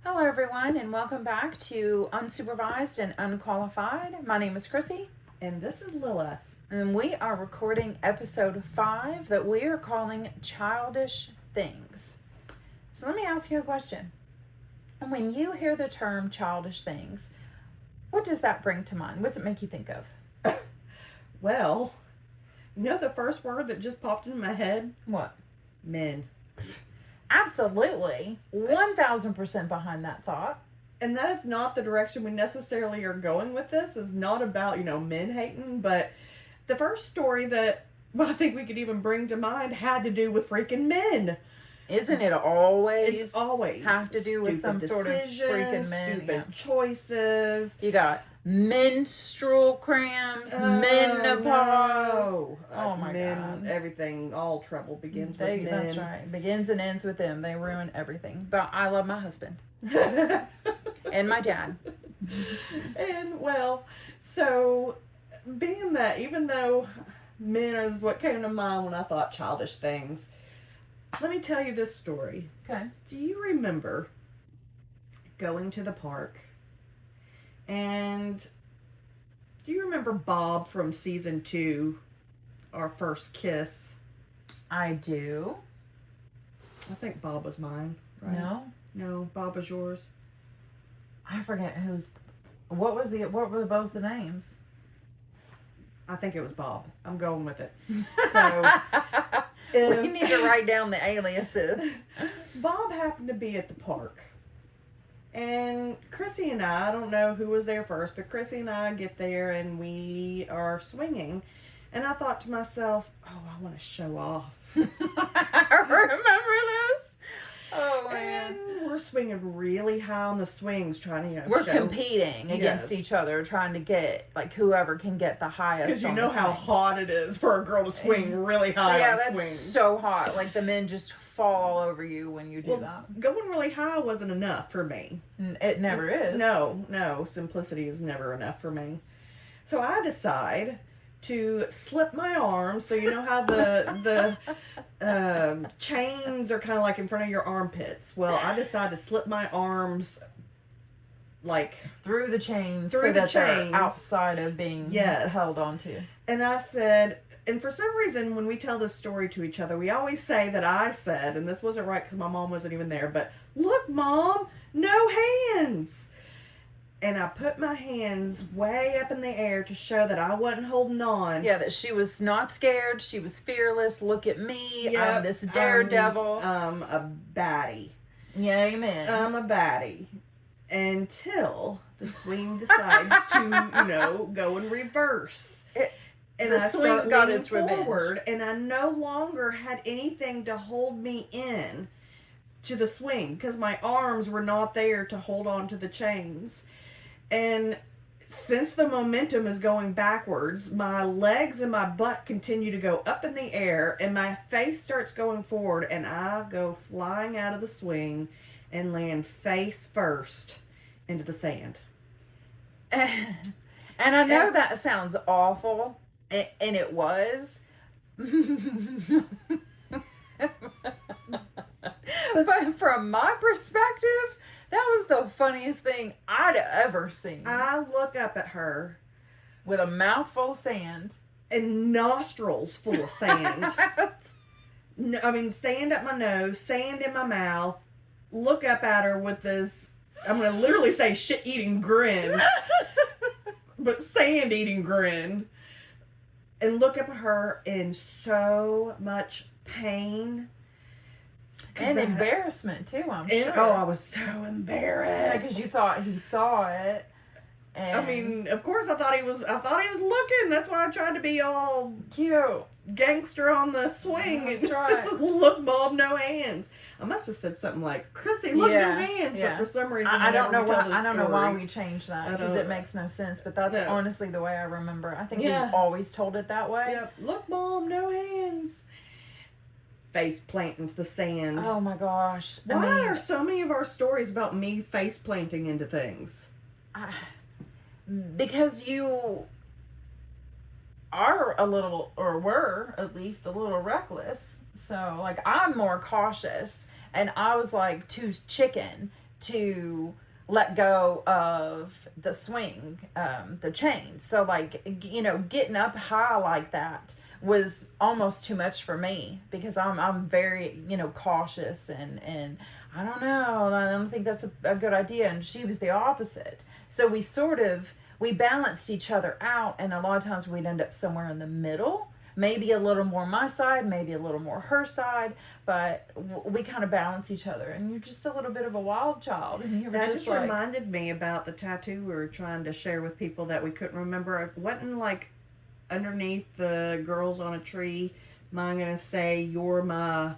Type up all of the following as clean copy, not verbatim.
Hello, everyone, and welcome back to Unsupervised and Unqualified. My name is Chrissy, And this is Lilla. and we are recording episode 5 that we are calling Childish Things. So, let me ask you a question. When you hear the term childish things, what does that bring to mind? What does it make you think of? Well, you know the first word that just popped into my head? What? Men. Absolutely. 1000% behind that thought. And that is not the direction we necessarily are going with this. It's not about, men hating, but the first story that I think we could even bring to mind had to do with freaking men. Isn't it always? It's always have to do with some sort of freaking men. Stupid choices. You got menstrual cramps, menopause. No. Oh my men, God. Everything, all trouble begins with men. That's right. Begins and ends with them. They ruin everything. But I love my husband. And my dad. And so being that, even though men is what came to mind when I thought childish things, let me tell you this story. Okay. Do you remember going to the park? And do you remember Bob from season 2, our first kiss? I do. I think Bob was mine, right? No, Bob was yours. I forget what were both the names? I think it was Bob. I'm going with it. So we need to write down the aliases. Bob happened to be at the park. And Chrissy and I don't know who was there first, but Chrissy and I get there and we are swinging. And I thought to myself, I want to show off. I remember this. Oh, man. And we're swinging really high on the swings, trying to, we're competing against each other, trying to get, whoever can get the highest. Because you know how hot it is for a girl to swing really high on that's swings. So hot. The men just fall all over you when you do that. Going really high wasn't enough for me. It never is. No. Simplicity is never enough for me. So I decide to slip my arms. So you know how the chains are kind of in front of your armpits. Well, I decide to slip my arms through the chains, they're outside of being held onto. And I said, and for some reason, when we tell this story to each other, we always say that I said, and this wasn't right because my mom wasn't even there, but look, Mom, no hands. And I put my hands way up in the air to show that I wasn't holding on. Yeah, that she was not scared. She was fearless. Look at me. I'm this daredevil. I'm a baddie. Yeah, amen. I'm a baddie. Until the swing decides to, go in reverse. And the swing got its forward, revenge. And I no longer had anything to hold me in to the swing because my arms were not there to hold on to the chains. And since the momentum is going backwards, my legs and my butt continue to go up in the air, and my face starts going forward, and I go flying out of the swing and land face first into the sand. And I know that sounds awful, and it was. But from my perspective, that was the funniest thing I'd ever seen. I look up at her with a mouthful of sand and nostrils full of sand. Sand up my nose, sand in my mouth. Look up at her with this, I'm going to literally say shit-eating grin, but sand-eating grin. And look up at her in so much pain. And embarrassment too, I'm sure. I was so embarrassed. Because you thought he saw it. And of course I thought he was looking. That's why I tried to be all cute. Gangster on the swing. That's right. Look, Bob, no hands. I must have said something like, Chrissy, look, no hands. Yeah. But for some reason, I don't know why we changed that, because it makes no sense. But that's honestly the way I remember. I think we've always told it that way. Yep. Look, Mom, no hands. Face plant into the sand. Oh my gosh. Why are so many of our stories about me face planting into things? Because you are a little, or were at least a little reckless. So I'm more cautious, and I was too chicken to let go of the swing, the chains. So like, getting up high like that was almost too much for me, because I'm very, cautious, and I don't know, I don't think that's a good idea. And she was the opposite. So we balanced each other out, and a lot of times we'd end up somewhere in the middle. Maybe a little more my side, maybe a little more her side, but we kind of balance each other. And you're just a little bit of a wild child, and you're That just just like, reminded me about the tattoo we were trying to share with people that we couldn't remember. It wasn't like underneath the girls on a tree. Mine gonna say, "You're my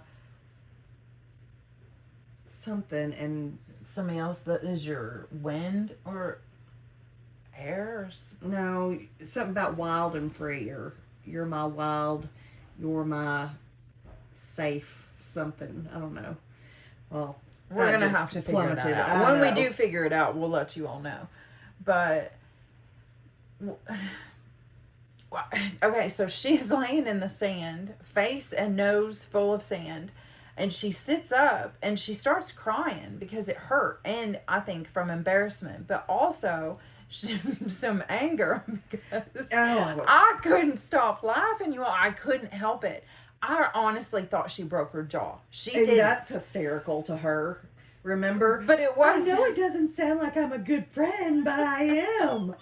something," and somebody else that is your wind or air. no, something about wild and free, or "You're my wild, you're my safe," something. I don't know. Well, we're I gonna just have to figure that plummeted. out. I When we know. do figure it out, we'll let you all know. But okay, so she's laying in the sand, face and nose full of sand, and she sits up and she starts crying because it hurt, and I think from embarrassment, but also some anger, because Oh. I couldn't stop laughing. I couldn't help it. I honestly thought she broke her jaw. She And didn't. that's hysterical to her. Remember? But it was. I know it doesn't sound like I'm a good friend, but I am.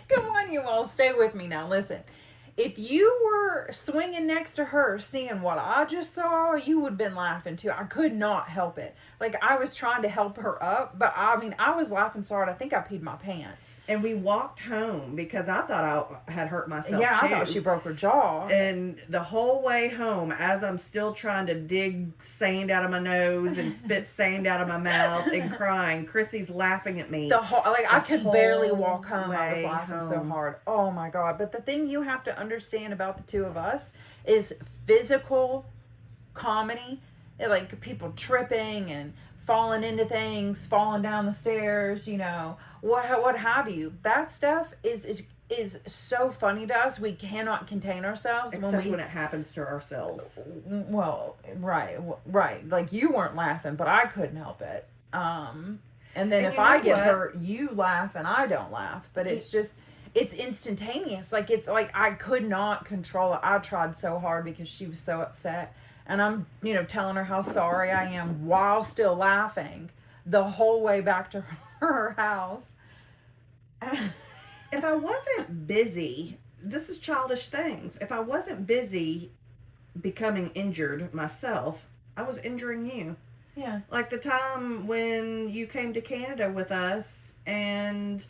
Come on, you all, stay with me now. Listen, if you were swinging next to her, seeing what I just saw, you would have been laughing too. I could not help it. Like, I was trying to help her up, but I was laughing so hard, I think I peed my pants. And we walked home because I thought I had hurt myself Yeah, too. I thought she broke her jaw. And the whole way home, as I'm still trying to dig sand out of my nose and spit sand out of my mouth and crying, Chrissy's laughing at me. I could barely walk home. I was way laughing so home. hard. Oh my God. But the thing you have to understand about the two of us is physical comedy. Like people tripping and falling into things, falling down the stairs, what have you. That stuff is so funny to us. We cannot contain ourselves Except when it happens to ourselves. Well, right. Like, you weren't laughing, but I couldn't help it. And then And if you I know get what? hurt, you laugh and I don't laugh. But it's instantaneous. Like, it's like I could not control it. I tried so hard because she was so upset. And I'm, telling her how sorry I am while still laughing the whole way back to her house. If I wasn't busy, this is childish things. If I wasn't busy becoming injured myself, I was injuring you. Yeah. Like the time when you came to Canada with us and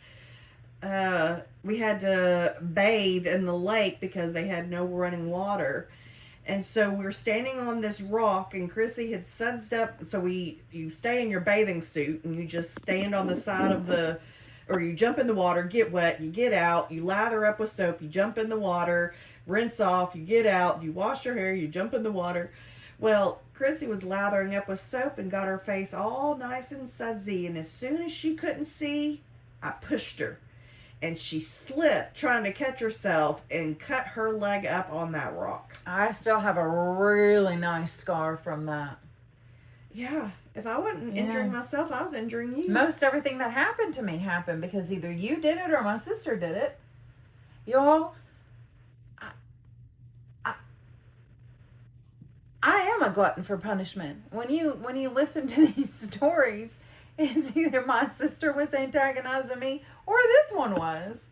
we had to bathe in the lake because they had no running water. And so we're standing on this rock, and Chrissy had sudsed up. So you stay in your bathing suit, and you just stand on the side of or you jump in the water, get wet, you get out, you lather up with soap, you jump in the water, rinse off, you get out, you wash your hair, you jump in the water. Well, Chrissy was lathering up with soap and got her face all nice and sudsy, and as soon as she couldn't see, I pushed her. And she slipped trying to catch herself and cut her leg up on that rock. I still have a really nice scar from that. Yeah, if I wasn't injuring myself, I was injuring you. Most everything that happened to me happened because either you did it or my sister did it. Y'all, I am a glutton for punishment. When you listen to these stories, it's either my sister was antagonizing me or this one was.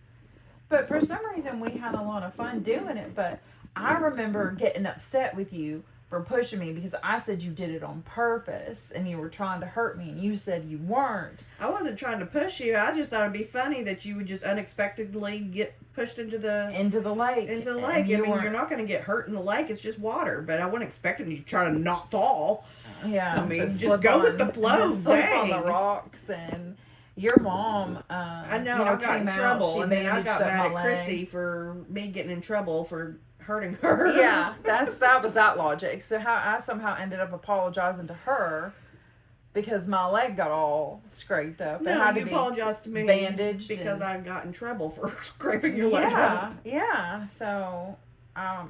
But for some reason, we had a lot of fun doing it. But I remember getting upset with you for pushing me because I said you did it on purpose and you were trying to hurt me, and you said you weren't. I wasn't trying to push you. I just thought it'd be funny that you would just unexpectedly get pushed into the lake. Into the lake. I mean, you're not going to get hurt in the lake. It's just water. But I wasn't expecting you to try to not fall. Yeah, I mean, just go with the flow. Slip on the rocks, and your mom, I know, I got came in trouble, out, and then I got mad at my Chrissy leg. for me getting in trouble for hurting her. Yeah, that was that logic. So how I somehow ended up apologizing to her because my leg got all scraped up. No, it had you to be apologized to me bandaged because I got in trouble for scraping your leg up. Yeah. So, wow,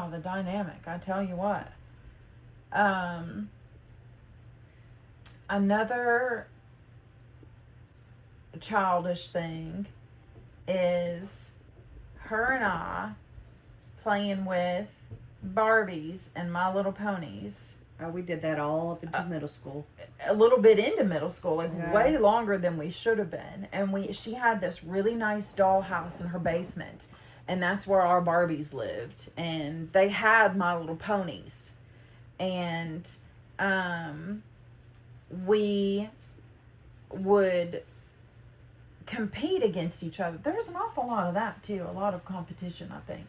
the dynamic. I tell you what. Another childish thing is her and I playing with Barbies and My Little Ponies. Oh, we did that all up into middle school. A little bit into middle school, like Yeah. way longer than we should have been. And she had this really nice dollhouse in her basement, and that's where our Barbies lived. And they had My Little Ponies, and we would compete against each other. There was an awful lot of that too, a lot of competition, I think.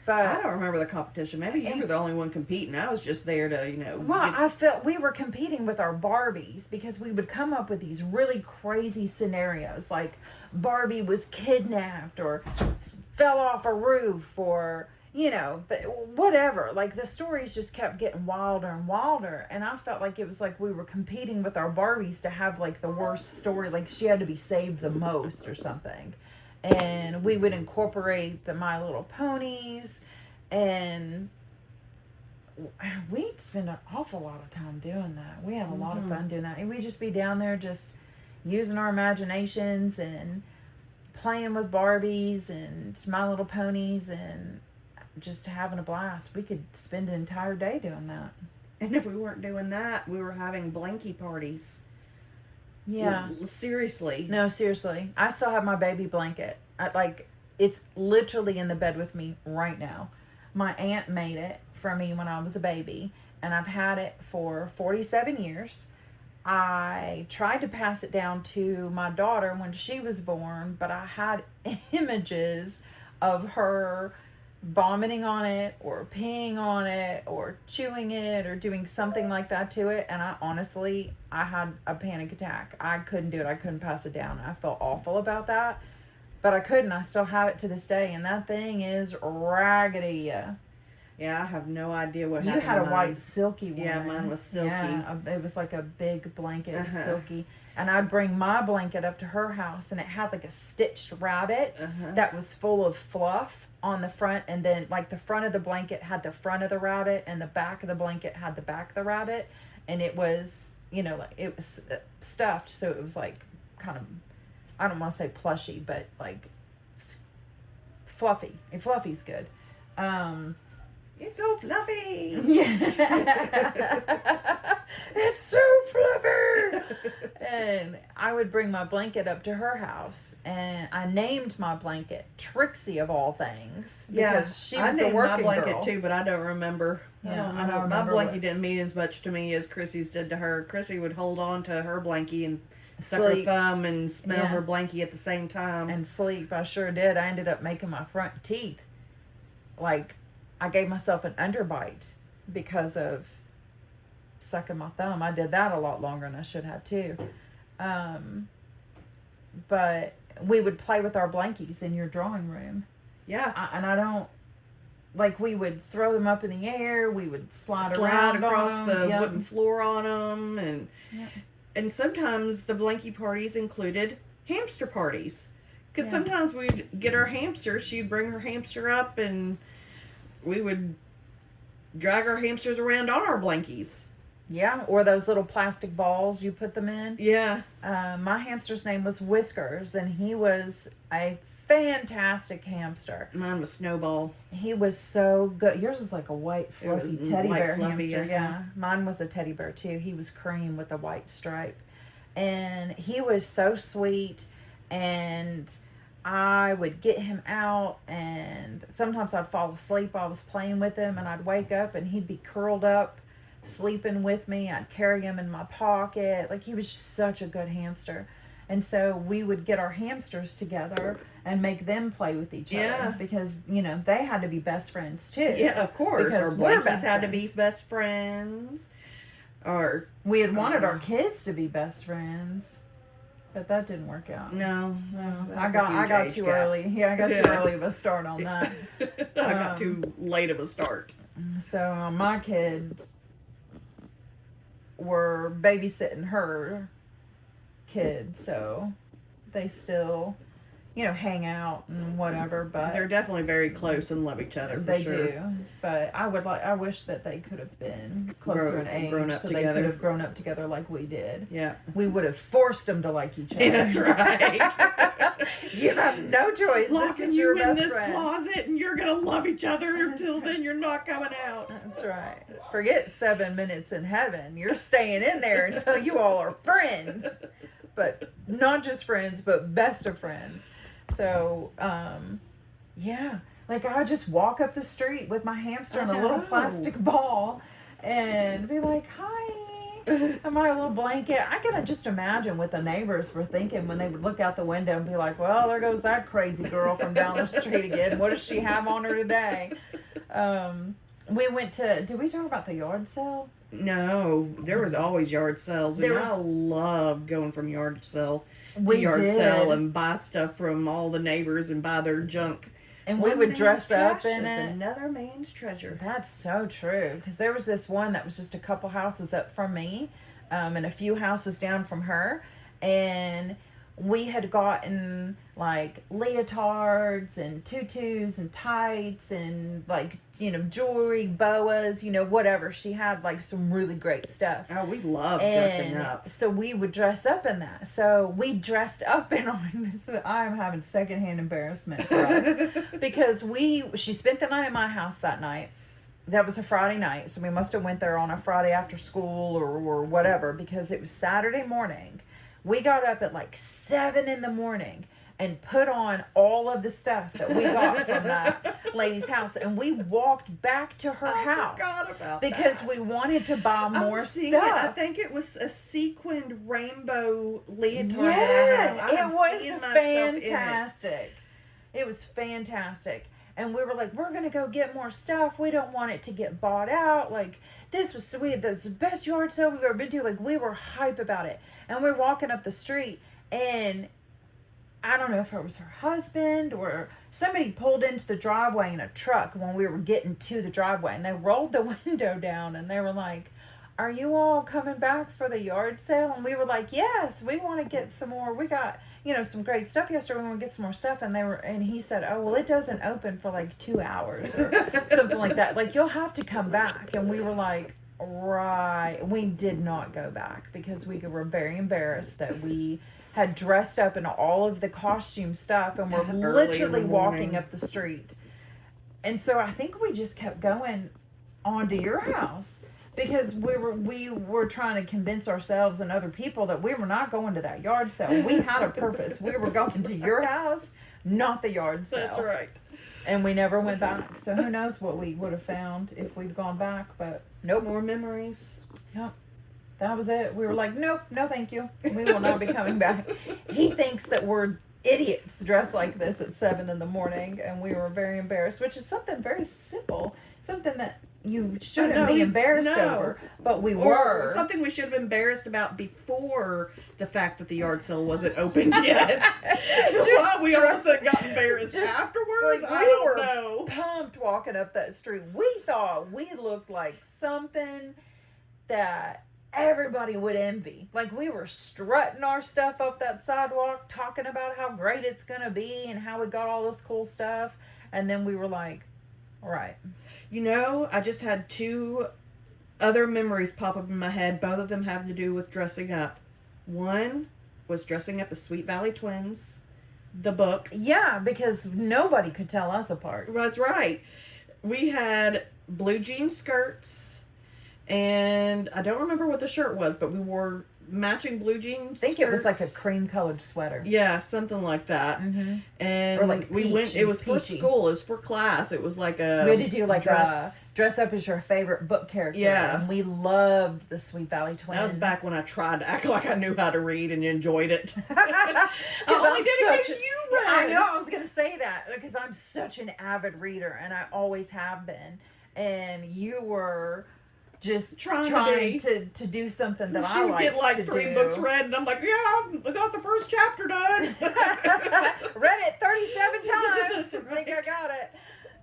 But I don't remember the competition. Maybe you were the only one competing. I was just there to, Well, I felt we were competing with our Barbies because we would come up with these really crazy scenarios, like Barbie was kidnapped or fell off a roof, or whatever. Like the stories just kept getting wilder and wilder, and I felt like it was like we were competing with our Barbies to have like the worst story, like she had to be saved the most or something. And we would incorporate the My Little Ponies, and we'd spend an awful lot of time doing that. We had a lot of fun doing that. And we'd just be down there just using our imaginations and playing with Barbies and My Little Ponies and just having a blast. We could spend an entire day doing that. And if we weren't doing that, we were having blankie parties. Yeah. Seriously. No, seriously. I still have my baby blanket. It's literally in the bed with me right now. My aunt made it for me when I was a baby, and I've had it for 47 years. I tried to pass it down to my daughter when she was born, but I had images of her vomiting on it or peeing on it or chewing it or doing something like that to it, and I had a panic attack. I couldn't do it. I couldn't pass it down. I felt awful about that, but I couldn't. I still have it to this day, and that thing is raggedy. Yeah, I have no idea what happened. You had a mine. white silky one. Yeah, mine was silky. Yeah, it was like a big blanket. It was silky. And I'd bring my blanket up to her house, and it had like a stitched rabbit that was full of fluff on the front, and then like the front of the blanket had the front of the rabbit, and the back of the blanket had the back of the rabbit, and it was, like it was stuffed, so it was like kind of, I don't want to say plushy, but like fluffy. And fluffy's good. It's so fluffy. Yeah. It's so fluffy. And I would bring my blanket up to her house, and I named my blanket Trixie of all things because she was I a working my blanket girl. too, but I don't remember. Yeah, I don't remember. My blanket didn't mean as much to me as Chrissy's did to her. Chrissy would hold on to her blankie and suck her thumb and smell her blankie at the same time. And sleep. I sure did. I ended up making my front teeth. Like, I gave myself an underbite because of sucking my thumb. I did that a lot longer than I should have too. But we would play with our blankies in your drawing room. Yeah. We would throw them up in the air. We would slide around around across on the them. wooden floor on them, and sometimes the blankie parties included hamster parties, because sometimes we'd get our hamster. She'd bring her hamster up, and we would drag our hamsters around on our blankies. Yeah, or those little plastic balls you put them in. Yeah. My hamster's name was Whiskers, and he was a fantastic hamster. Mine was Snowball. He was so good. Yours is like a white, fluffy teddy bear fluffy, hamster. Yeah. Mine was a teddy bear, too. He was cream with a white stripe. And he was so sweet, and I would get him out, and sometimes I'd fall asleep while I was playing with him, and I'd wake up, and he'd be curled up sleeping with me. I'd carry him in my pocket. Like, he was just such a good hamster. And so we would get our hamsters together and make them play with each other because they had to be best friends too. Yeah, of course. Because our we're blankies best had friends. to be best friends. Or we had wanted our kids to be best friends, but that didn't work out. No, I got too early. Yeah, I got too early of a start on that. I got too late of a start. So my kids were babysitting her kid, so they still hang out and whatever, but They're definitely very close and love each other for they sure. do. But I wish that they could have been closer in age, grown up so together. they could have grown up together like we did. Yeah. We would have forced them to like each other. That's right. You have no choice. Locking this is your you in best this friend. closet, and you're gonna love each other until then. You're not coming out. That's right. Forget 7 minutes in heaven. You're staying in there until you all are friends. But not just friends, but best of friends. So, yeah. Like, I would just walk up the street with my hamster and a little plastic ball and be like, hi. And my little blanket. I can just imagine what the neighbors were thinking when they would look out the window and be like, well, there goes that crazy girl from down the street again. What does she have on her today? We went to, did we talk about the yard sale? No, there was always yard sales, and I love going from yard sale to yard sale and buy stuff from all the neighbors and buy their junk. And we would dress up in it. Another man's treasure. That's so true. Because there was this one that was just a couple houses up from me, and a few houses down from her, and we had gotten like leotards and tutus and tights and like, jewelry, boas, whatever. She had like some really great stuff. Oh, we love dressing up. So we would dress up in that. So we dressed up in on this. I'm having secondhand embarrassment for us because she spent the night at my house that night. That was a Friday night. So we must have went there on a Friday after school or whatever, because it was Saturday morning. We got up at like 7 a.m. and put on all of the stuff that we got from that lady's house. And we walked back to her house. Forgot about because that. we wanted to buy more stuff. I think it was a sequined rainbow leotard. Yeah, it was fantastic. It was fantastic. And we were like, we're going to go get more stuff. We don't want it to get bought out. Like, this was sweet. This was the best yard sale we've ever been to. Like, we were hype about it. And we're walking up the street, and I don't know if it was her husband or somebody pulled into the driveway in a truck when we were getting to the driveway. And they rolled the window down, and they were like, are you all coming back for the yard sale? And we were like, yes, we want to get some more. We got, some great stuff yesterday. We want to get some more stuff. And he said, oh, well, it doesn't open for like 2 hours or something like that. Like, you'll have to come back. And we were like, right. We did not go back because we were very embarrassed that we had dressed up in all of the costume stuff and were literally walking up the street. And so I think we just kept going on to your house. Because we were trying to convince ourselves and other people that we were not going to that yard sale. We had a purpose. We were going to your house, not the yard sale. That's right. And we never went back. So who knows what we would have found if we'd gone back. But nope. More memories. Yep. That was it. We were like, nope, no thank you. We will not be coming back. He thinks that we're idiots dressed like this at 7 a.m. and we were very embarrassed, which is something very simple. Something that you shouldn't be embarrassed over, but we were. Or something we should have been embarrassed about before the fact that the yard sale wasn't opened yet. Why we all of a sudden got embarrassed afterwards, like, I don't know. Pumped walking up that street. We thought we looked like something that everybody would envy. Like, we were strutting our stuff up that sidewalk, talking about how great it's going to be and how we got all this cool stuff. And then we were like, right. I just had 2 other memories pop up in my head. Both of them have to do with dressing up. One was dressing up as Sweet Valley Twins, the book. Yeah, because nobody could tell us apart. That's right. We had blue jean skirts, and I don't remember what the shirt was, but we wore matching blue jeans. I think it was like a cream colored sweater. Yeah, something like that. Mm-hmm. And or like we went. It was for school. It was for class. It was like a. We had to do like dress up as your favorite book character. Yeah, and we loved the Sweet Valley Twins. That was back when I tried to act like I knew how to read and enjoyed it. I only did it because you read. I know. I was gonna say that because I'm such an avid reader, and I always have been. And you were just trying to do something that I like to do. She'd get like 3 books read, and I'm like, yeah, I got the first chapter done. Read it 37 times to think I got it.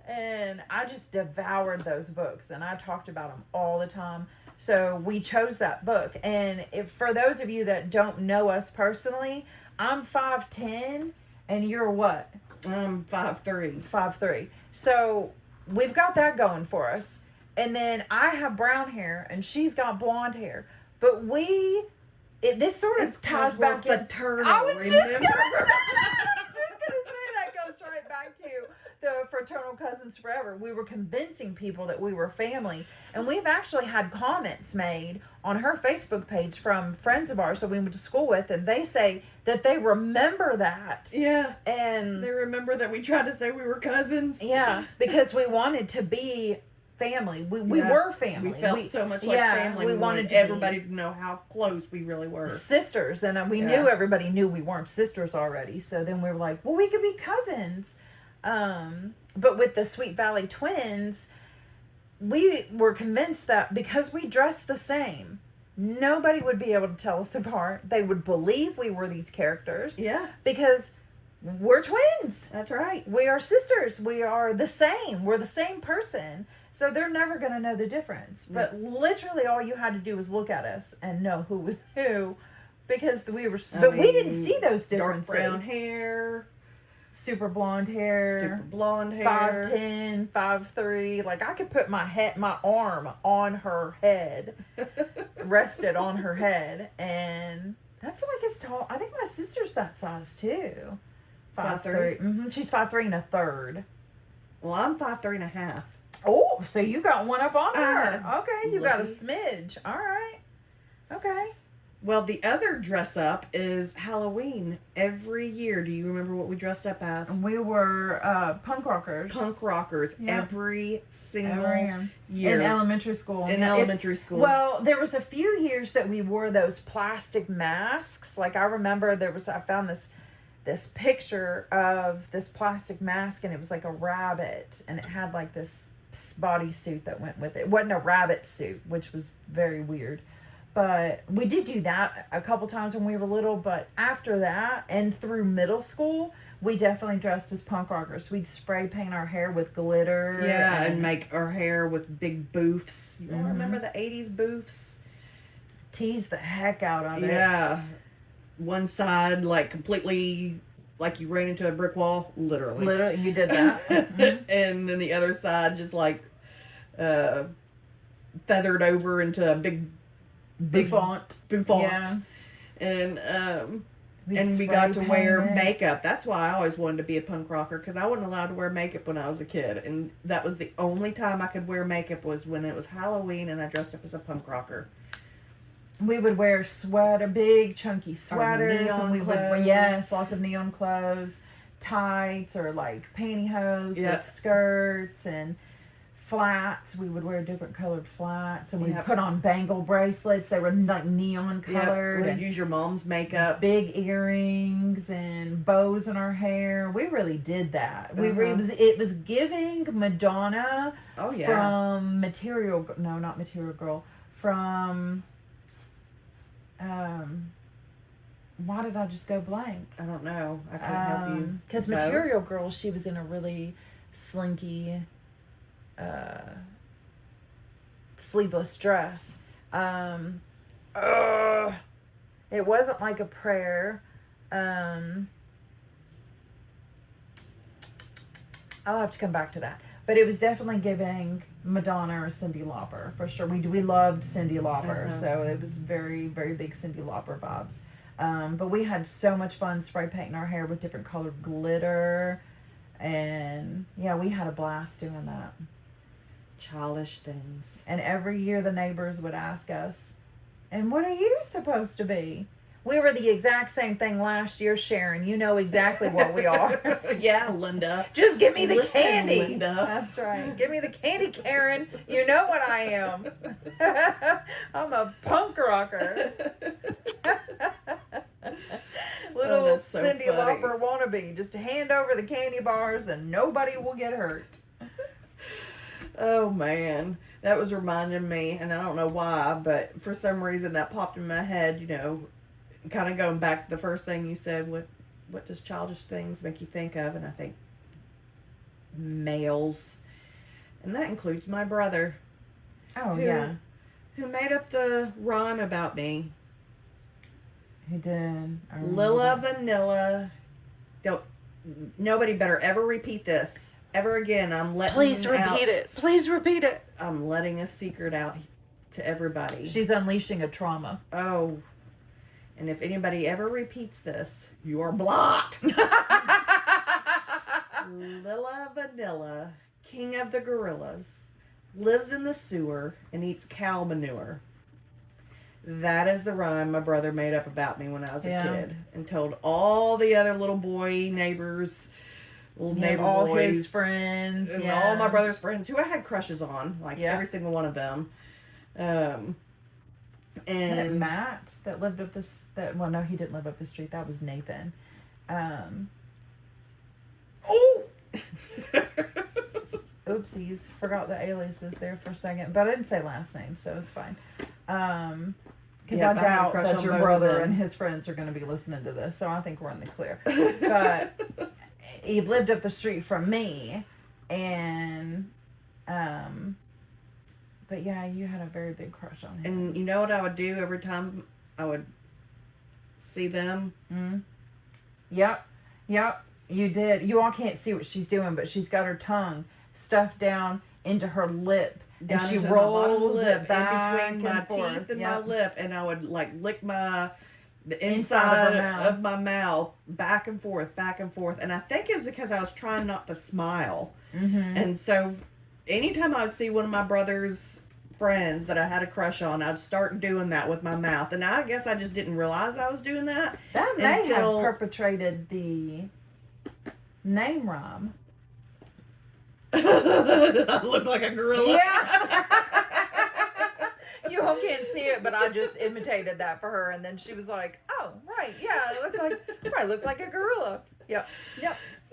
And I just devoured those books, and I talked about them all the time. So we chose that book. And for those of you that don't know us personally, I'm 5'10", And you're what? 5'3". 5'3". So we've got that going for us. And then I have brown hair and she's got blonde hair. But this sort of ties back in. Fraternal, I was just gonna say remember? that goes right back to the fraternal cousins forever. We were convincing people that we were family, and we've actually had comments made on her Facebook page from friends of ours that we went to school with, and they say that they remember that. Yeah. And They remember that we tried to say we were cousins. yeah, because we wanted to be family. We were family. We felt so much like family. We wanted everybody to know how close we really were. Sisters. And we knew everybody knew we weren't sisters already. So then we were like, well, we could be cousins. But with the Sweet Valley twins, we were convinced that because we dressed the same, nobody would be able to tell us apart. They would believe we were these characters. Yeah. Because we're twins. That's right. We are sisters. We are the same. We're the same person. So they're never going to know the difference. But literally all you had to do was look at us and know who was who. Because we were... we didn't see those differences. Dark brown hair. Super blonde hair. Super blonde hair. 5'10", 5'3". Like, I could put my arm on her head. Rested on her head. And that's like as tall... I think my sister's that size, too. 5'3". Mm-hmm. She's 5'3" and a third. Well, I'm 5'3.5". Oh, so you got one up on her. Okay, you got a lucky. smidge. All right. Okay. Well, the other dress up is Halloween every year. Do you remember what we dressed up as? We were punk rockers. Punk rockers every single year. In elementary school. In elementary school. Well, there was a few years that we wore those plastic masks. Like, I remember I found this picture of this plastic mask, and it was like a rabbit, and it had like this bodysuit that went with it. It wasn't a rabbit suit, which was very weird. But we did do that a couple times when we were little. But after that and through middle school, we definitely dressed as punk rockers. We'd spray paint our hair with glitter. Yeah, and make our hair with big boofs. You remember the 80s boofs? Tease the heck out of it. Yeah. One side, like, completely... like you ran into a brick wall, literally. Literally, you did that. Mm-hmm. And then the other side just like feathered over into a big Bouffant. Yeah. And we got to wear makeup. That's why I always wanted to be a punk rocker, because I wasn't allowed to wear makeup when I was a kid. And that was the only time I could wear makeup was when it was Halloween and I dressed up as a punk rocker. We would wear big chunky sweaters, and we would lots of neon clothes, tights or like pantyhose with skirts and flats. We would wear different colored flats, and we'd put on bangle bracelets. They were like neon colored. We'd use your mom's makeup. Big earrings and bows in our hair. We really did that. It was giving Madonna from not Material Girl, from why did I just go blank? I don't know. I can't help you. Because Material Girl, she was in a really slinky, sleeveless dress. It wasn't like a prayer. I'll have to come back to that. But it was definitely giving Madonna or Cyndi Lauper, for sure. We loved Cyndi Lauper, so it was very, very big Cyndi Lauper vibes. But we had so much fun spray painting our hair with different colored glitter. And, yeah, we had a blast doing that. Childish things. And every year the neighbors would ask us, and what are you supposed to be? We were the exact same thing last year, Sharon. You know exactly what we are. Yeah, Linda. Just give me the candy. Linda. That's right. Give me the candy, Karen. You know what I am. I'm a punk rocker. Little so Cyndi funny. Lauper wannabe. Just hand over the candy bars and nobody will get hurt. Oh, man. That was reminding me, and I don't know why, but for some reason that popped in my head, you know, kind of going back to the first thing you said, what does childish things make you think of? And I think males. And that includes my brother. Oh, Who made up the rhyme about me. He did. Lila Vanilla. nobody better ever repeat this ever again. I'm letting Please repeat out, it. Please repeat it. I'm letting a secret out to everybody. She's unleashing a trauma. Oh, and if anybody ever repeats this, you are blocked. Lilla Vanilla, king of the gorillas, lives in the sewer and eats cow manure. That is the rhyme my brother made up about me when I was a kid, and told all the other little boy neighbors, neighbor all boys, his friends, and all my brother's friends who I had crushes on, like every single one of them. And Matt that lived up this. Well, no, he didn't live up the street. That was Nathan. Oh. Oopsies, forgot the aliases there for a second, but I didn't say last name, so it's fine. Because I doubt that your brother and his friends are going to be listening to this, so I think we're in the clear. But he lived up the street from me, and but yeah, you had a very big crush on him. And you know what I would do every time I would see them? Yep, you did. You all can't see what she's doing, but she's got her tongue stuffed down into her lip. And she rolls it back in between my teeth and my lip, and I would like lick the inside of my mouth back and forth. And I think it's because I was trying not to smile. And so anytime I would see one of my brother's friends that I had a crush on, I'd start doing that with my mouth. And I guess I just didn't realize I was doing that. That may have perpetrated the name rhyme. I look like a gorilla. Yeah. You all can't see it, but I just imitated that for her, and then she was like, "Oh, right, yeah, I look like a gorilla." Yep.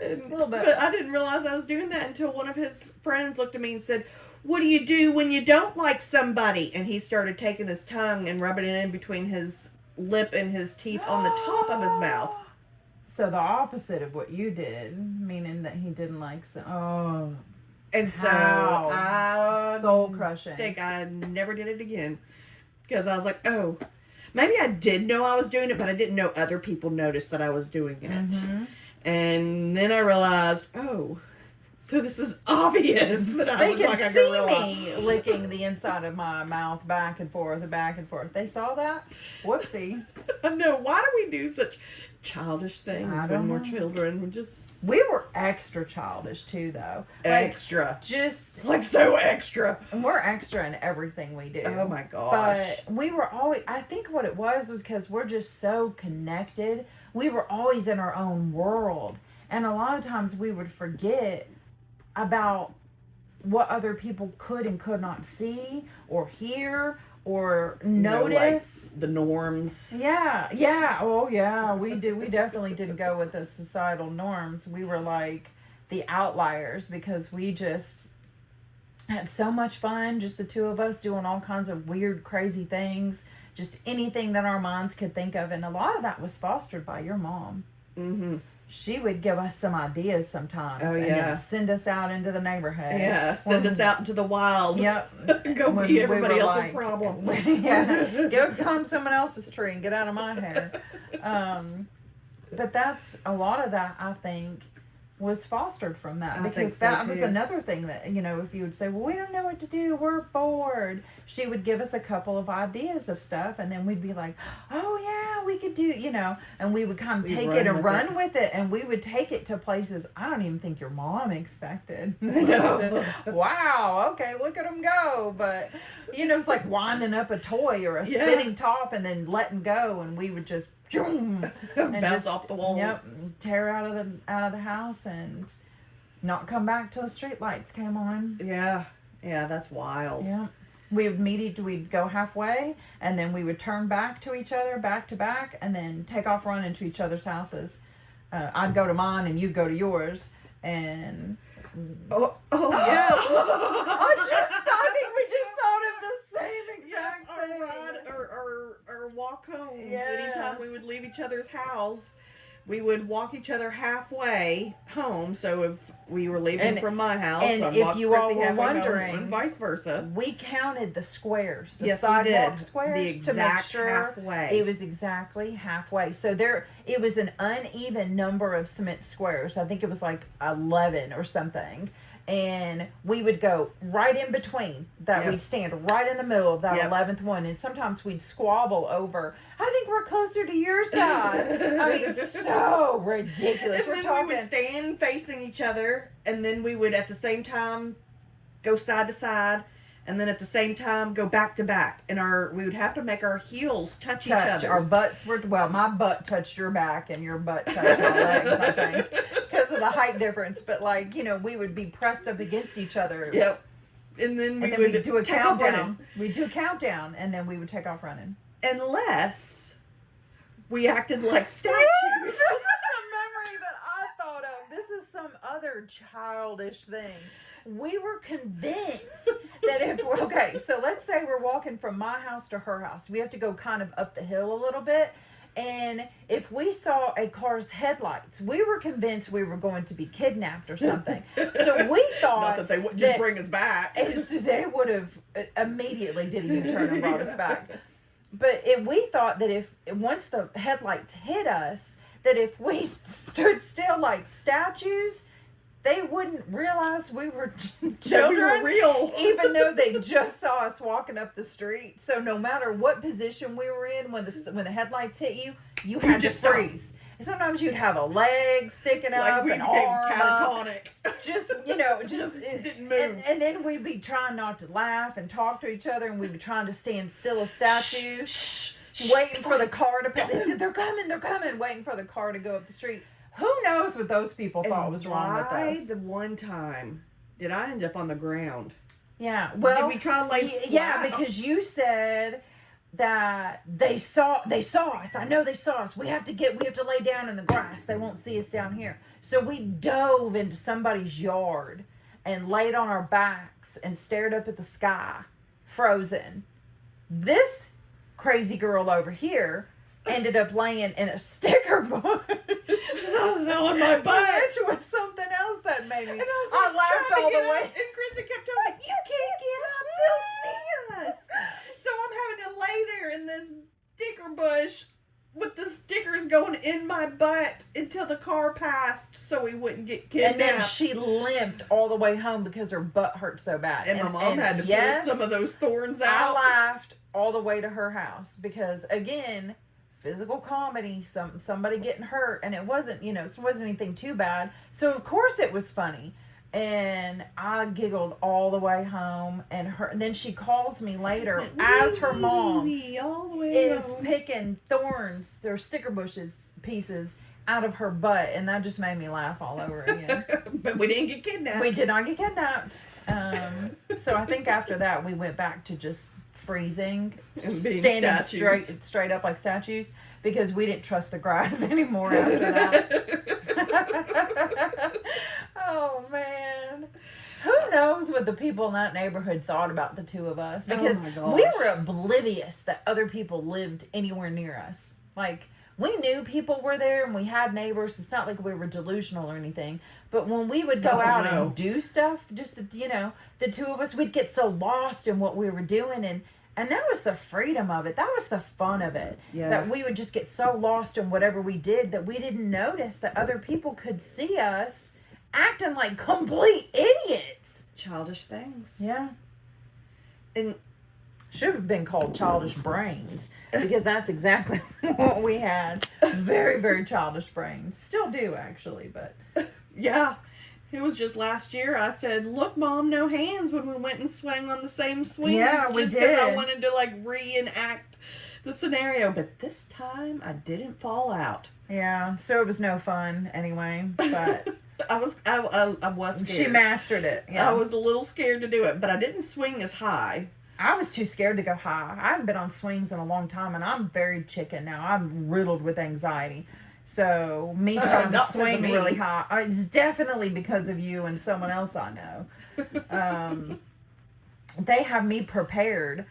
A little bit. But I didn't realize I was doing that until one of his friends looked at me and said, "What do you do when you don't like somebody?" And he started taking his tongue and rubbing it in between his lip and his teeth on the top of his mouth. So the opposite of what you did, meaning that he didn't like some. And so I soul crushing. think I never did it again, because I was like, oh, maybe I did know I was doing it, but I didn't know other people noticed that I was doing it. And then I realized, oh, so this is obvious that I look like a gorilla. They can see me licking the inside of my mouth back and forth and back and forth. They saw that? Whoopsie. I know. Why do we do such childish things when we're children? We were extra childish too, though. Extra. Just like so extra. And we're extra in everything we do. Oh my gosh. But we were always, I think what it was because we're just so connected. We were always in our own world. And a lot of times we would forget about what other people could and could not see or hear or notice. Like the norms. Yeah. Oh yeah, we definitely didn't go with the societal norms. We were like the outliers because we just had so much fun, just the two of us doing all kinds of weird, crazy things, just anything that our minds could think of. And a lot of that was fostered by your mom. She would give us some ideas sometimes. Oh, yeah. And then send us out into the neighborhood. Yeah, send us out into the wild. Yep. Go be everybody else's problem. Yeah. Go climb someone else's tree and get out of my hair. But that's a lot of that, I think, was fostered from that. Because that was another thing that, if you would say, well, we don't know what to do, we're bored. She would give us a couple of ideas of stuff, and then we'd be like, oh, yeah, we could do, and we would kind of take it and run with it, and we would take it to places I don't even think your mom expected. Wow, okay, look at them go. But, it's like winding up a toy or a spinning top and then letting go, and we would just and bounce off the walls. Yep, tear out of the house and not come back till the street lights came on. Yeah, that's wild. Yeah, we'd go halfway, and then we would turn back to each other, back to back, and then take off running to each other's houses. I'd go to mine, and you'd go to yours, and oh yeah. We just thought of the same exact thing. Or walk home. Yes. Anytime we would leave each other's house, we would walk each other halfway home. So if we were leaving from my house, and I'd if walk you all Chrissy were halfway home, wondering, and vice versa. we counted the squares, the Yes, we sidewalk did. squares, The to make exact sure halfway. it was exactly halfway. So it was an uneven number of cement squares. I think it was like 11 or something. And we would go right in between that. Yep. We'd stand right in the middle of that Yep. 11th one, and sometimes we'd squabble over, I think we're closer to your side. I mean, so ridiculous. And We're then talking we would stand facing each other, and then we would at the same time go side to side, and then at the same time go back to back, and we would have to make our heels touch each other. Our butts were, well, my butt touched your back and your butt touched my legs, I think, because of the height difference. But like, you know, we would be pressed up against each other. Yep. And then we'd do a countdown. We'd do a countdown, and then we would take off running. Unless we acted like statues. This is a memory that I thought of. This is some other childish thing. We were convinced that okay, so let's say we're walking from my house to her house. We have to go kind of up the hill a little bit. And if we saw a car's headlights, we were convinced we were going to be kidnapped or something. So we thought Not that they wouldn't just bring us back. They would have immediately did a U-turn and brought us back. But we thought that once the headlights hit us, that if we stood still like statues, they wouldn't realize we were children. We were real. Even though they just saw us walking up the street. So no matter what position we were in, when the headlights hit you, you had to freeze. And sometimes you'd have a leg sticking up, an arm catatonic. up. Just didn't move. And then we'd be trying not to laugh and talk to each other, and we'd be trying to stand still as statues, waiting for the car to pass. They're coming, waiting for the car to go up the street. Who knows what those people thought was wrong with us? The one time did I end up on the ground? Yeah. Well, did we try to lay flat? Yeah, because you said that they saw us. I know they saw us. We have to lay down in the grass. They won't see us down here. So we dove into somebody's yard and laid on our backs and stared up at the sky, frozen. This crazy girl over here ended up laying in a sticker bush. On my butt. Which was something else that made me. And I laughed all the way. And Chrissy kept telling me, "You can't get up. They'll see us." So I'm having to lay there in this sticker bush with the stickers going in my butt until the car passed, so we wouldn't get kidnapped. And then she limped all the way home because her butt hurt so bad. And my mom had to pull some of those thorns out. I laughed all the way to her house because, again, physical comedy, somebody getting hurt, and it wasn't anything too bad. So of course it was funny, and I giggled all the way home. And then she calls me later as her mom is picking thorns, their sticker bushes pieces out of her butt, and that just made me laugh all over again. But we didn't get kidnapped. We did not get kidnapped. So I think after that we went back to just freezing, standing straight up like statues, because we didn't trust the grass anymore after that. Oh man, who knows what the people in that neighborhood thought about the two of us, because we were oblivious that other people lived anywhere near us. Like, we knew people were there and we had neighbors. It's not like we were delusional or anything. But when we would go out and do stuff, just, the two of us, we'd get so lost in what we were doing. And that was the freedom of it. That was the fun of it. Yeah. That we would just get so lost in whatever we did that we didn't notice that other people could see us acting like complete idiots. Childish things. Yeah. And should have been called childish brains, because that's exactly what we had. Very, very childish brains. Still do, actually, but yeah. It was just last year I said, "Look, Mom, no hands," when we went and swung on the same swing. Yeah, we did. Because I wanted to reenact the scenario, but this time I didn't fall out. Yeah, so it was no fun anyway, but I was scared. She mastered it. Yeah. I was a little scared to do it, but I didn't swing as high. I was too scared to go high. I haven't been on swings in a long time, and I'm very chicken now. I'm riddled with anxiety. So me trying to swing really high, it's definitely because of you and someone else I know. They have me prepared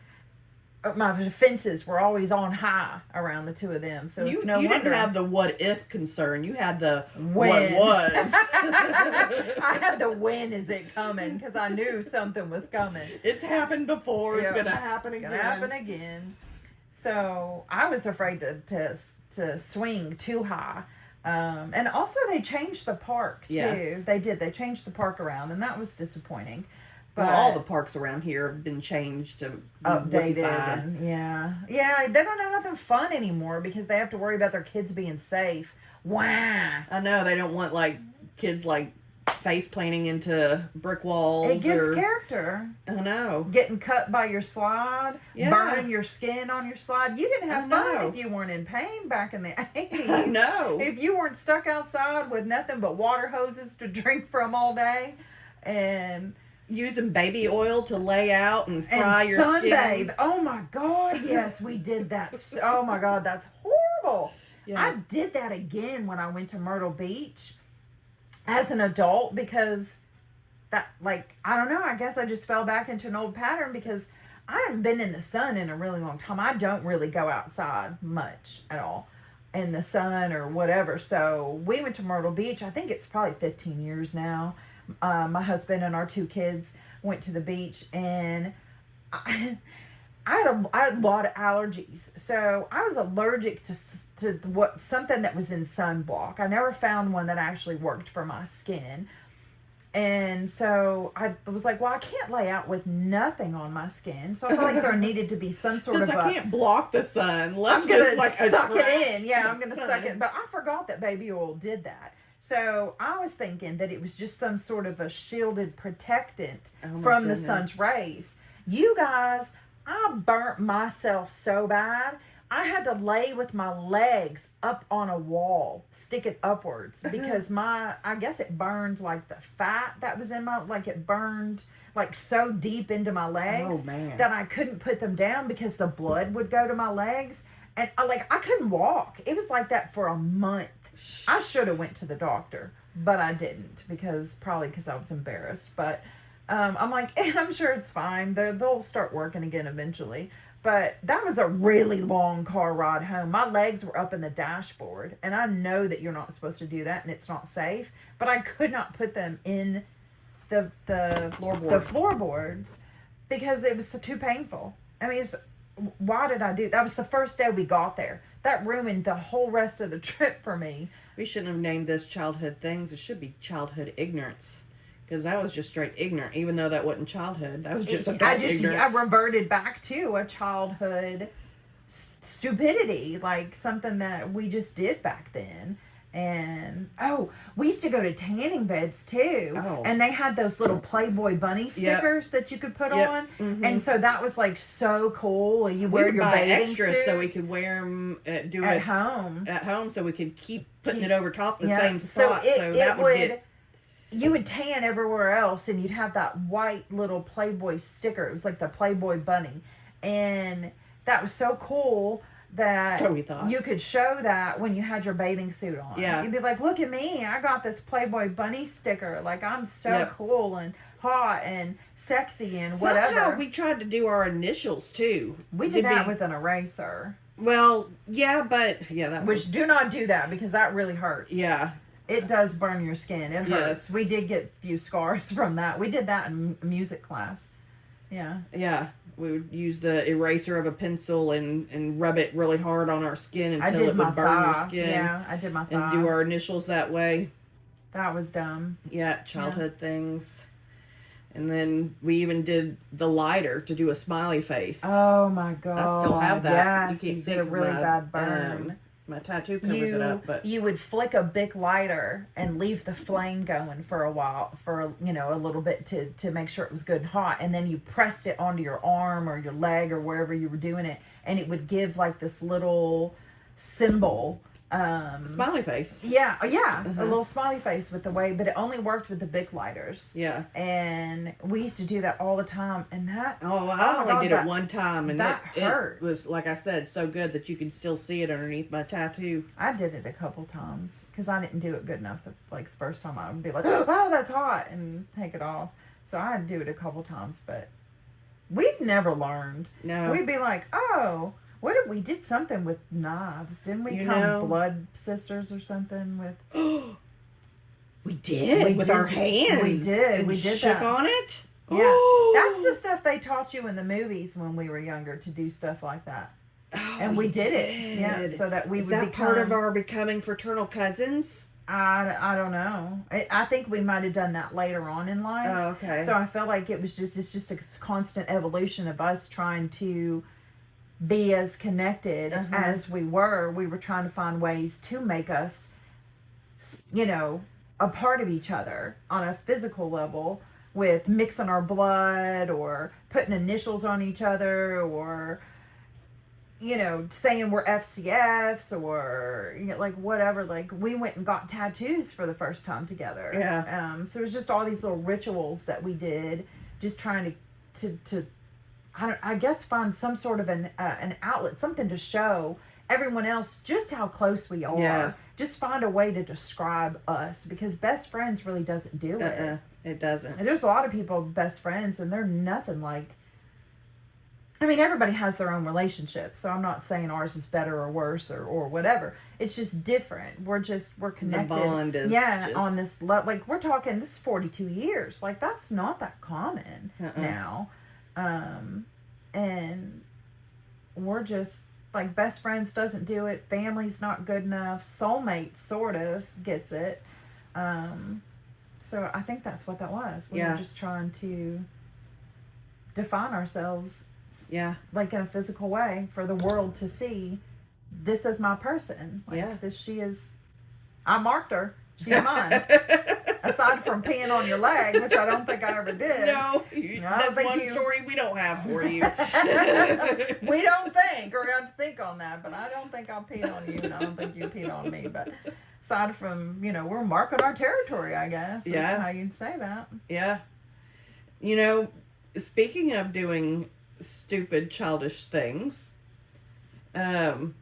my defenses were always on high around the two of them. So it's no you wonder. didn't have the what if concern. You had the when. what was. I had the when is it coming, because I knew something was coming. It's happened before. Yeah. It's gonna happen again. Gonna happen again. So I was afraid to swing too high. And also they changed the park too. Yeah. They did. They changed the park around, and that was disappointing. But Well, all the parks around here have been changed to updated woodsy-fied. and yeah, they don't have nothing fun anymore because they have to worry about their kids being safe. Wow. I know they don't want like kids like face planting into brick walls. It gives character. I know. Getting cut by your slide, Yeah. burning your skin on your slide. You didn't have I fun know. if you weren't in pain back in the 80s. I know. If you weren't stuck outside with nothing but water hoses to drink from all day and Using baby oil to lay out and fry your sunbathe. skin. Oh my God, yes, we did that. Oh my God, that's horrible. Yeah. I did that again when I went to Myrtle Beach as an adult because that, like, I don't know, I guess I just fell back into an old pattern because I haven't been in the sun in a really long time. I don't really go outside much at all in the sun or whatever. So we went to Myrtle Beach. I think it's probably 15 years now. My husband and our two kids went to the beach, and I had a lot of allergies. So I was allergic to something that was in sunblock. I never found one that actually worked for my skin. And so I was like, well, I can't lay out with nothing on my skin. So I felt like there needed to be some sort Since of I can't block the sun, let's I'm going just to like suck it attract in. Yeah, the I'm going to sun. suck it. But I forgot that baby oil did that. So I was thinking that it was just some sort of a shielded protectant Oh my from the goodness. sun's rays. You guys, I burnt myself so bad. I had to lay with my legs up on a wall, stick it upwards, because I guess it burned like the fat that was in like it burned like so deep into my legs Oh, man. that I couldn't put them down because the blood would go to my legs. And I couldn't walk. It was like that for a month. I should have went to the doctor, but I didn't probably because I was embarrassed. But I'm like, I'm sure it's fine. They'll start working again eventually. But that was a really long car ride home. My legs were up in the dashboard, and I know that you're not supposed to do that, and it's not safe. But I could not put them in the floorboards because it was too painful. I mean, why did I do that? Was the first day we got there. That ruined the whole rest of the trip for me. We shouldn't have named this childhood things. It should be childhood ignorance. Because that was just straight ignorant. Even though that wasn't childhood. That was just ignorance. I reverted back to a childhood stupidity. Like something that we just did back then. And, we used to go to tanning beds too. Oh. And they had those little Playboy bunny stickers that you could put on. Mm-hmm. And so that was like so cool. You We wear would your buy bathing extras suit so we could wear them, do at it home. at home, so we could keep putting it over top the Yeah. same spot. So that would get. You would tan everywhere else, and you'd have that white little Playboy sticker. It was like the Playboy bunny. And that was so cool that So we thought. you could show that when you had your bathing suit on. Yeah. You'd be like, look at me. I got this Playboy bunny sticker. Like, I'm so Yep. cool and hot and sexy and Somehow whatever. we tried to do our initials too. We did that with an eraser. Well, yeah, but that Which was, do not do that because that really hurts. yeah. It does burn your skin. It hurts. Yes. We did get a few scars from that. We did that in music class. Yeah. Yeah, we would use the eraser of a pencil and rub it really hard on our skin I until did it my would burn your thigh. skin. Yeah, I did my thigh. And do our initials that way. That was dumb. Yeah, childhood things. And then we even did the lighter to do a smiley face. Oh my God. I still have that. Yes, you see did a it 'cause really my, bad burn. My tattoo covers it up, but You would flick a big lighter and leave the flame going for a while, for a little bit to make sure it was good and hot, and then you pressed it onto your arm or your leg or wherever you were doing it, and it would give like this little symbol. smiley face. Yeah, a little smiley face with the way, but it only worked with the big lighters. Yeah. And we used to do that all the time, and that Oh, I my only God, did that- it one time, and that hurt. it was, like I said, so good that you could still see it underneath my tattoo. I did it a couple times because I didn't do it good enough. The first time I would be like, oh, that's hot, and take it off. So I had to do it a couple times, but We'd never learned. No. We'd be like, oh, we did something with knives. Didn't we blood sisters or something with... We did with our hands. We did. And we did shook that. on it. Yeah, that's the stuff they taught you in the movies when we were younger, to do stuff like that. Oh, and we did it. Yeah, so that we Is would that become part of our becoming fraternal cousins? I don't know. I think we might have done that later on in life. Oh, okay. So I felt like it's just a constant evolution of us trying to be as connected as we were. We were trying to find ways to make us, a part of each other on a physical level, with mixing our blood or putting initials on each other, or saying we're FCFs, or like whatever. Like, we went and got tattoos for the first time together. Yeah. So it was just all these little rituals that we did, just trying to I guess find some sort of an outlet, something to show everyone else just how close we are. Yeah. Just find a way to describe us, because best friends really doesn't do it. It doesn't. And there's a lot of people best friends, and they're nothing like. I mean, everybody has their own relationships, so I'm not saying ours is better or worse or whatever. It's just different. We're connected. The bond is on this like, we're talking, this is 42 years. Like, that's not that common now. And we're just like, best friends doesn't do it. Family's not good enough. Soulmate sort of gets it. So I think that's what that was. We were just trying to define ourselves. Yeah. Like, in a physical way, for the world to see, this is my person. Like, she is, I marked her. She's mine. Aside from peeing on your leg, which I don't think I ever did. No, that's one story we don't have for you. We don't think, or we have to think on that, but I don't think I peed on you, and I don't think you peed on me. But aside from, we're marking our territory, I guess. That's how you'd say that. Yeah. Speaking of doing stupid, childish things, and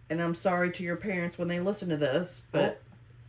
I'm sorry to your parents when they listen to this, but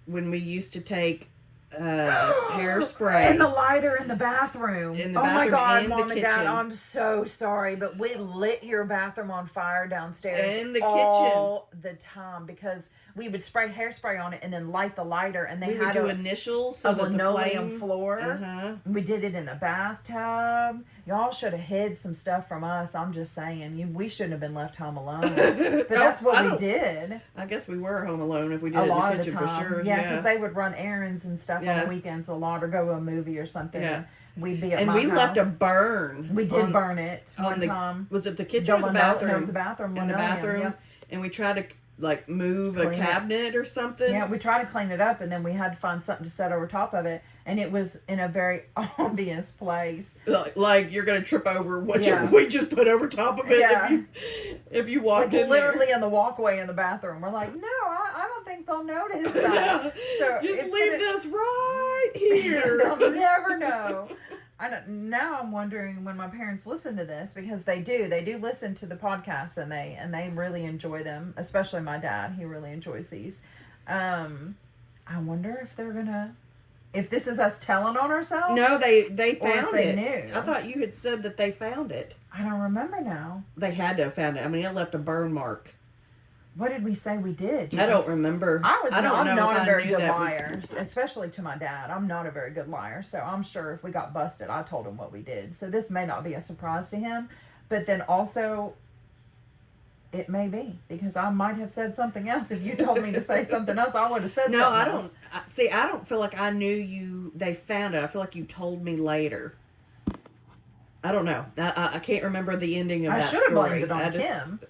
when we used to take hairspray and the lighter in the bathroom. Oh my God, Mom and Dad, I'm so sorry, but we lit your bathroom on fire downstairs in the all the time, because we would spray hairspray on it and then light the lighter, and they had do initials, so a linoleum floor. We did it in the bathtub. Y'all should have hid some stuff from us. I'm just saying, we shouldn't have been left home alone. But that's what we did. I guess we were home alone if we did it in the kitchen for sure. Yeah, because they would run errands and stuff on the weekends a lot, or go to a movie or something. Yeah. We'd be at my house. And we left a burn. We did burn it one time. Was it the kitchen or the bathroom? No, it was the bathroom. In the bathroom. Yep. And we tried to move a cabinet or something. Yeah, we tried to clean it up, and then we had to find something to set over top of it, and it was in a very obvious place. Like you're gonna trip over what we just put over top of it if you walk in literally in the walkway in the bathroom. We're like, no, I don't think they'll notice that. So just leave this right here. They'll never know. Now I'm wondering, when my parents listen to this, because they do listen to the podcasts, and they really enjoy them, especially my dad. He really enjoys these. I wonder if they're gonna, if this is us telling on ourselves. No, they found or if they it. Knew. I thought you had said that they found it. I don't remember now. They had to have found it. I mean, it left a burn mark. What did we say we did? I don't remember. I'm not a very good liar, especially to my dad. I'm not a very good liar, so I'm sure if we got busted, I told him what we did. So this may not be a surprise to him, but then also it may be, because I might have said something else. If you told me to say something else, I would have said something else. I don't feel like I knew they found it. I feel like you told me later. I don't know. I can't remember the ending of that story. I should have blamed it on Kim,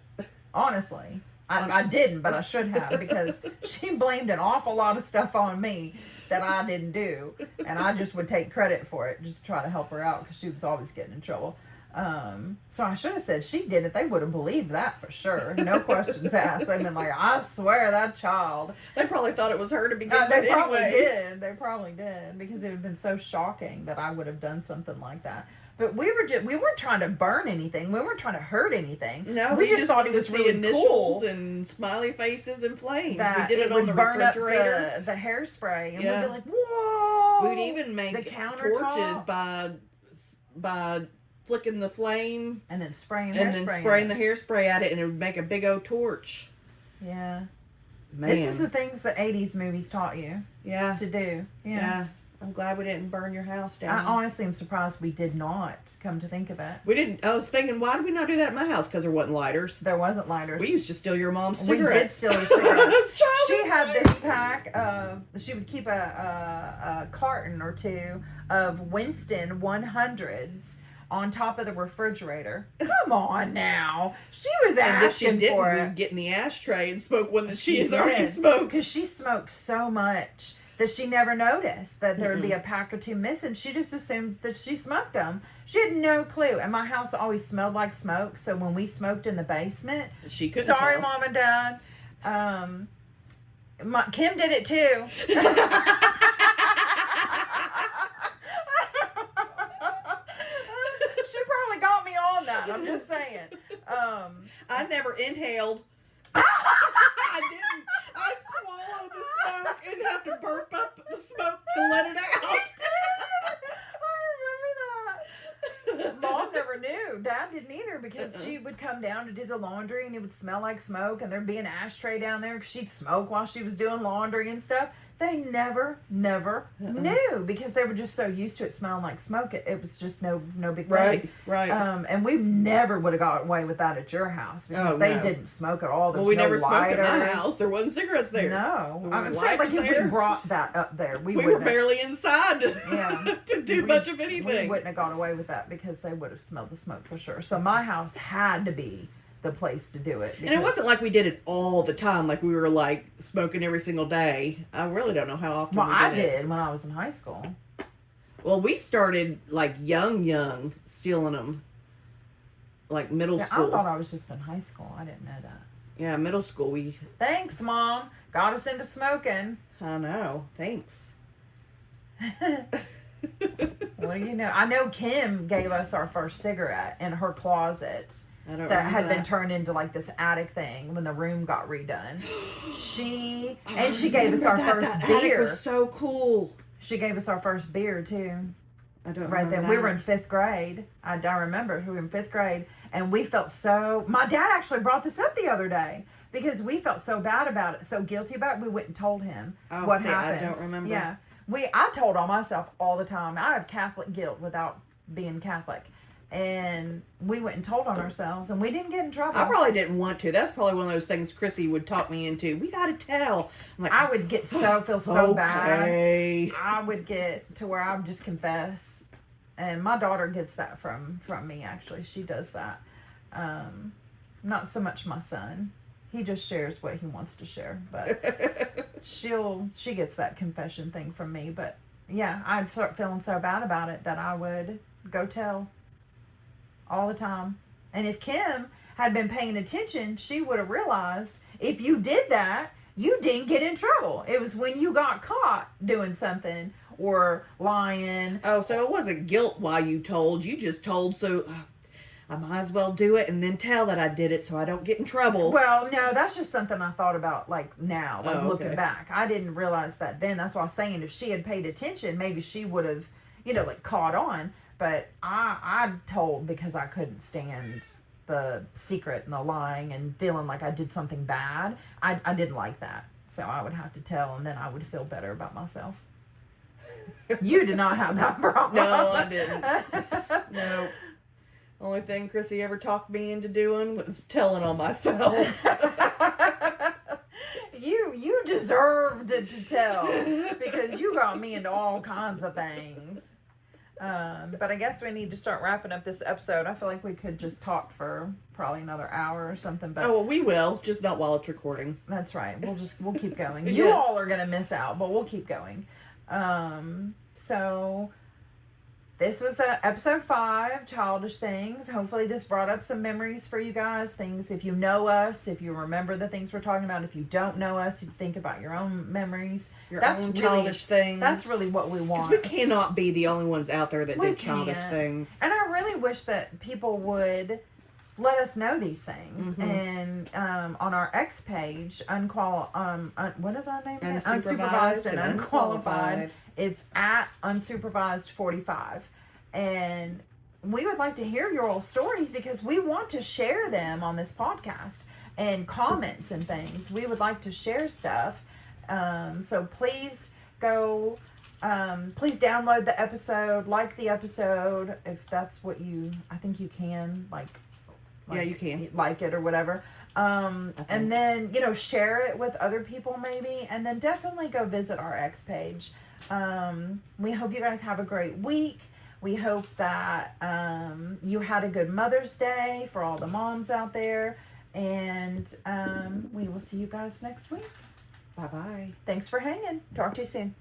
honestly. I didn't, but I should have, because she blamed an awful lot of stuff on me that I didn't do, and I just would take credit for it, just to try to help her out, because she was always getting in trouble. So I should have said she did it. They would have believed that for sure. No questions asked. They'd been like, I swear that child. They probably thought it was her to begin with. They probably did. They probably did, because it would have been so shocking that I would have done something like that. But we weren't trying to burn anything. We weren't trying to hurt anything. No, we just thought it was really cool. And smiley faces and flames. That we did it on the burn refrigerator. Up the hairspray, and we'd be like, "Whoa!" We'd even make torches by flicking the flame. And then spraying And then spraying the hairspray at it, and it would make a big old torch. Yeah. Man. This is the things that 80s movies taught you Yeah. to do. Yeah. I'm glad we didn't burn your house down. I honestly am surprised we did not, come to think of it. We didn't. I was thinking, why did we not do that at my house? Because there wasn't lighters. There wasn't lighters. We used to steal your mom's cigarettes. We did steal her cigarettes. She had this pack of, she would keep a carton or two of Winston 100s on top of the refrigerator. Come on now. She was asking for it. We'd get in the ashtray and smoke one that she has already smoked. Because she smoked so much that she never noticed that there would be a pack or two missing. She just assumed that she smoked them. She had no clue. And my house always smelled like smoke. So when we smoked in the basement, she couldn't sorry, tell. Mom and Dad. Kim did it too. She probably got me on that. I'm just saying. I never inhaled. I didn't. I swallowed the smoke and have to burp up the smoke to let it out. I remember that. Mom never knew. Dad didn't either, because she would come down to do the laundry and it would smell like smoke, and there'd be an ashtray down there because she'd smoke while she was doing laundry and stuff. They never knew, because they were just so used to it smelling like smoke. It was just no big thing. Right. And we never would have got away with that at your house, because they didn't smoke at all. There was we no never lighters. smoked at my house. There wasn't cigarettes there. No. I'm saying, like, if we brought that up there, we were barely inside to do much of anything. We wouldn't have got away with that, because they would have smelled the smoke for sure. So my house had to be the place to do it. And it wasn't like we did it all the time, like we were like smoking every single day. I really don't know how often I did when I was in high school. Well, we started like young stealing them, like middle school. I thought I was just in high school. I didn't know that. Yeah, middle school. Thanks, Mom. Got us into smoking. I know. Thanks. What do you know? I know Kim gave us our first cigarette in her closet. That had been turned into like this attic thing when the room got redone. She gave us our first beer. Attic was so cool. She gave us our first beer too. I don't right remember then. that. We were in 5th grade. I remember we were in 5th grade, and we felt so. My dad actually brought this up the other day, because we felt so bad about it, so guilty about it. We went and told him what happened. I don't remember. Yeah, I told on myself all the time. I have Catholic guilt without being Catholic. And we went and told on ourselves, and we didn't get in trouble. I probably didn't want to. That's probably one of those things Chrissy would talk me into. We got to tell. I'm like, I would get feel so okay. bad. I would get to where I would just confess. And my daughter gets that from me, actually. She does that. Not so much my son. He just shares what he wants to share. But she gets that confession thing from me. But yeah, I'd start feeling so bad about it that I would go tell. All the time. And if Kim had been paying attention, she would have realized if you did that, you didn't get in trouble. It was when you got caught doing something or lying. Oh, so it wasn't guilt why you told. You just told, so I might as well do it and then tell that I did it so I don't get in trouble. Well, no, that's just something I thought about like now, like looking okay. back. I didn't realize that then. That's why I was saying if she had paid attention, maybe she would have, like caught on. But I told because I couldn't stand the secret and the lying and feeling like I did something bad. I didn't like that. So I would have to tell, and then I would feel better about myself. You did not have that problem. No, I didn't. No. Only thing Chrissy ever talked me into doing was telling on myself. You deserved to tell, because you got me into all kinds of things. But I guess we need to start wrapping up this episode. I feel like we could just talk for probably another hour or something. But we will, just not while it's recording. That's right. We'll keep going. Yes. You all are gonna miss out, but we'll keep going. So this was episode 5, Childish Things. Hopefully this brought up some memories for you guys. Things, if you know us, if you remember the things we're talking about. If you don't know us, you think about your own memories. Your own childish things. That's really what we want. Because we cannot be the only ones out there that We did childish can't. things. And I really wish that people would let us know these things. Mm-hmm. And on our X page, what is our name again? Unsupervised and Unqualified. It's at unsupervised 45. And we would like to hear your old stories because we want to share them on this podcast, and comments and things. We would like to share stuff. So please go, please download the episode, like the episode, if that's what I think you can, yeah, you can. like it or whatever. And then, share it with other people maybe. And then definitely go visit our X page. We hope you guys have a great week. We hope that you had a good Mother's Day for all the moms out there. And we will see you guys next week. Bye-bye. Thanks for hanging. Talk to you soon.